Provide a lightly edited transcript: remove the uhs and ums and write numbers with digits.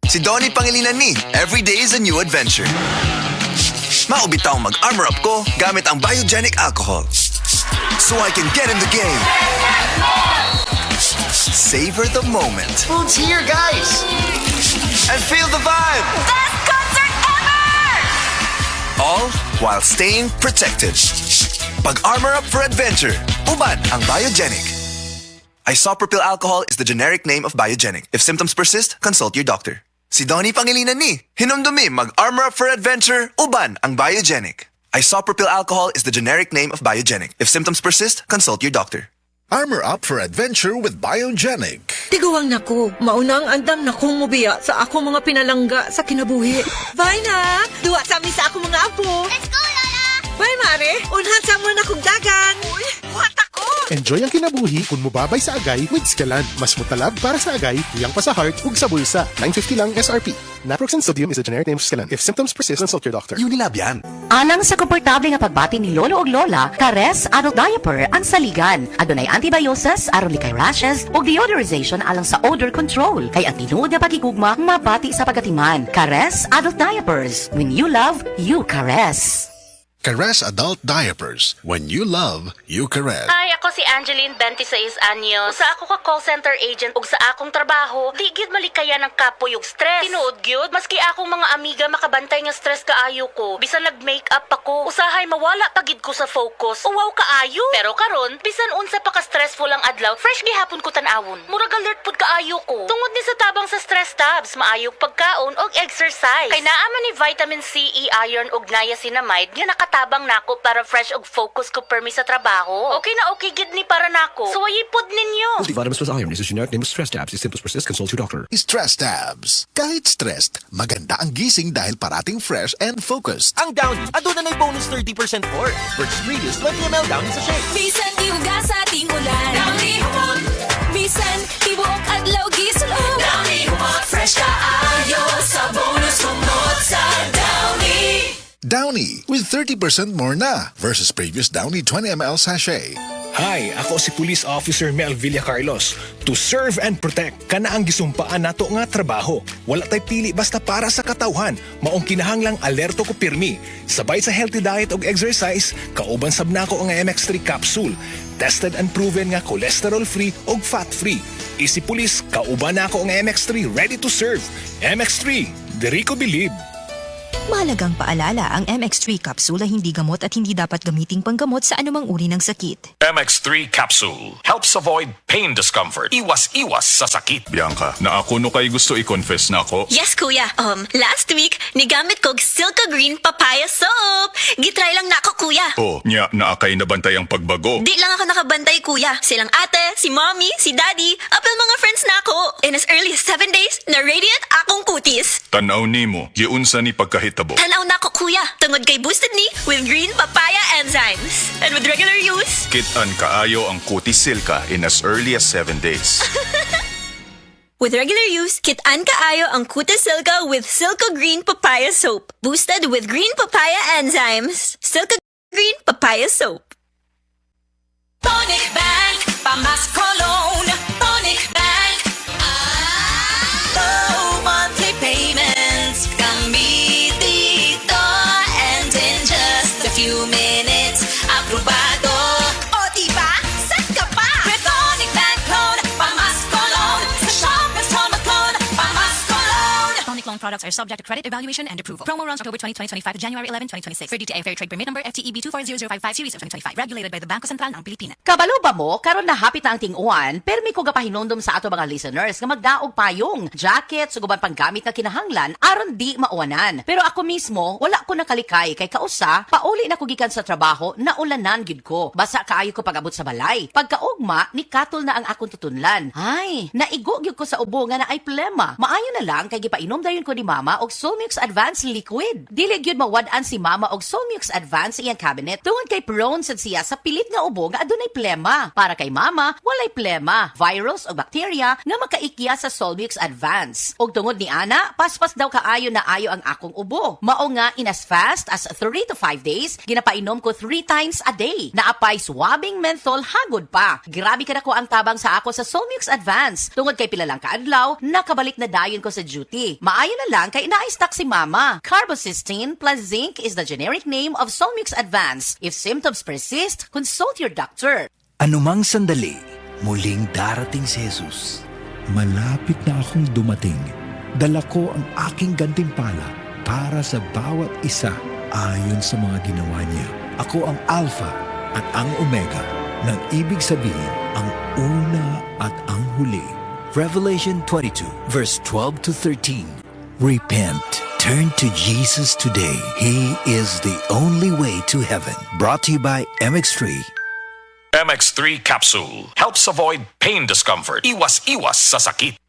Si Donnie Pangilinan ni. Every day is a new adventure. Maubitaw mag-armor up ko gamit ang biogenic alcohol. So I can get in the game. Savor the moment. Food's here, guys! And feel the vibe. Best concert ever! All while staying protected. Pag-armor up for adventure. Uban ang biogenic. Isopropyl alcohol is the generic name of biogenic. If symptoms persist, consult your doctor. Si Donnie Pangilinan ni. Hinumdumi mag-armor up for adventure. Uban ang biogenic. Isopropyl alcohol is the generic name of biogenic. If symptoms persist, consult your doctor. Armor up for adventure with Biogenic. Tiguang nako, maunang andam na kong mubiya sa ako mga pinalangga sa kinabuhi. Bye na! Duwa sa amin sa ako mga apo. Let's go, Lola! Bye, Mare! Unhan sa mo na kong dagan. Uy, buhat ako! Enjoy ang kinabuhi kung mubabay sa agay with Scalan. Mas mutalab para sa agay, tuyang pa sa heart, ug sa bulsa. 950 lang SRP. Naproxen sodium is a generic name of Scalan. If symptoms persist, consult your doctor. Unilab yan. Alang sa komportable nga pagbati ni Lolo ug Lola, Kares Adult Diaper ang saligan. Adunay antibiosis, aron likay rashes, ug deodorization alang sa odor control. Kay ang tinuod nga pagigugma, mabati sa pagatiman. Kares Adult Diapers. When you love, you caress. Caress Adult Diapers. When you love, you caress. Hi, ako si Angeline, 26 anyos. Sa ako ka call center agent ug sa akong trabaho, di gyud malikaya ng kapoy ug stress. Tinuod gyud, maski akong mga amiga makabantay nga stress kaayo ko. Bisan nag-makeup ako, usahay mawala pagid ko sa focus. Uwaw kaayo. Pero karon, bisan unsa pa ka stressful ang adlaw, fresh gihapon ko tan-awon. Murag alert pud kaayo ko. Tungod ni sa tabang sa stress tabs, maayog pagkaon ug exercise. Kay naa man ni vitamin C, E, iron ug niacinamide nga nakatabang nako para fresh ug focus ko permi sa trabaho. Okay na okay gid ni para nako. Suwayi pod ninyo. Multivitamins plus iron is a generic name of stress tabs. If symptoms persist, consult your doctor. Stress tabs. Kahit stressed, maganda ang gising dahil parating fresh and focused. Ang Downy, aduna na'y bonus 30% more. Versus previous 20 ml Downy sa shake. Bisan iuga sa ating ulan. Downy humot. Bisan ibuok adlaw gisulod. Downy humot. Fresh kaayo sa bonus humot sa Downy. Downy with 30% more na versus previous Downy 20 ml sachet. Hi, ako si Police Officer Mel Villacarlos. To serve and protect, kana ang gisumpaan nato nga trabaho. Wala tay pili basta para sa katawhan. Maong kinahanglang alerto ko pirmi. Sabay sa healthy diet ug exercise, kauban sab nako ang MX3 capsule. Tested and proven nga cholesterol-free ug fat-free. Isi Police, kauban nako ang MX3 ready to serve. MX3, diri ko believe. Mahalagang paalala, ang MX3 capsule ay hindi gamot at hindi dapat gamiting panggamot sa anumang uri ng sakit. MX3 Capsule helps avoid pain discomfort. Iwas-iwas sa sakit. Bianca, na ako no kay gusto i-confess na ako. Yes, kuya. Last week, nigamit ko Silka Green Papaya Soap. Gitry lang na ako, kuya. Oh, nya na akay nabantay ang pagbago. Di lang ako nakabantay, kuya. Silang ate, si mommy, si daddy, apel mga friends na ako. In as early as 7 days, na-radiant akong kutis. Tanaw nimo, giunsa ni pagkahitabo. Tanaw na ako, kuya. Tungod kay boosted ni with green papaya enzymes. And with regular use, Kit-an kaayo ang kutis silka in as early as 7 days. with regular use, kit-an kaayo ang Kutis Silka with Silka Green Papaya Soap. Boosted with green papaya enzymes. Silka Green Papaya Soap. Tonic Bank, Pamas Cologne. Tonic Bank. Low monthly payments. Kami dito. And in just a few minutes, aprobado. O diba? Set ka pa! With Tonic Bank Loan, Pamas Cologne. Sa Shoppers Home Cologne, Pamas Cologne. Tonic loan products are subject to credit evaluation and approval. Promo runs October 2025 to January 11, 2026. For DTI Fair Trade Permit number FTEB 240055 series of 2025. Regulated by the Bangko Sentral ng Pilipinas. Kabalo ba mo, karon na hapit na ang ting-uwan, permi ko gapahinondom sa ato mga listeners nga magdaog payong, jacket, suguban panggamit na kinahanglan, aron di mauwanan. Pero ako mismo, wala ko nakalikay kay kausa, pauli na ko gikan sa trabaho, naulanan gid ko. Basa kaayo ko pag-abot sa balay. Pagkaugma, ni katol na ang akong tutunlan. Ay, naigo gyud ko sa ubo nga na ay plema. Maayo na lang kay gipainom dayon dayon ko ni Mama og Solmux Advanced Liquid. Dili gyud mawad-an si Mama og Solmux Advanced sa iyang cabinet tungod kay prone sad siya sa pilit nga ubo nga adunay plema. Para kay Mama, walay plema, virus o bakterya nga makaikya sa Solmux Advanced. Og tungod ni Ana, paspas daw kaayo na ayo ang akong ubo. Mao nga in as fast as 3 to 5 days, ginapainom ko 3 times a day. Naapay swabbing menthol hagod pa. Grabe ka na ko ang tabang sa ako sa Solmux Advanced. Tungod kay pila lang kaadlaw, nakabalik na dayon ko sa duty. Maayo na lang kay na-stock si Mama. Carbocysteine plus zinc is the generic name of Solmux Advanced. If symptoms persist, consult your doctor. Anumang sandali, muling darating si Jesus. Malapit na akong dumating. Dala ko ang aking gantimpala para sa bawat isa ayon sa mga ginawa niya. Ako ang Alpha at ang Omega, nang ibig sabihin ang una at ang huli. Revelation 22 verse 12 to 13. Repent. Turn to Jesus today. He is the only way to heaven. Brought to you by MX3. MX3 capsule helps avoid pain discomfort. Iwas-iwas sa sakit.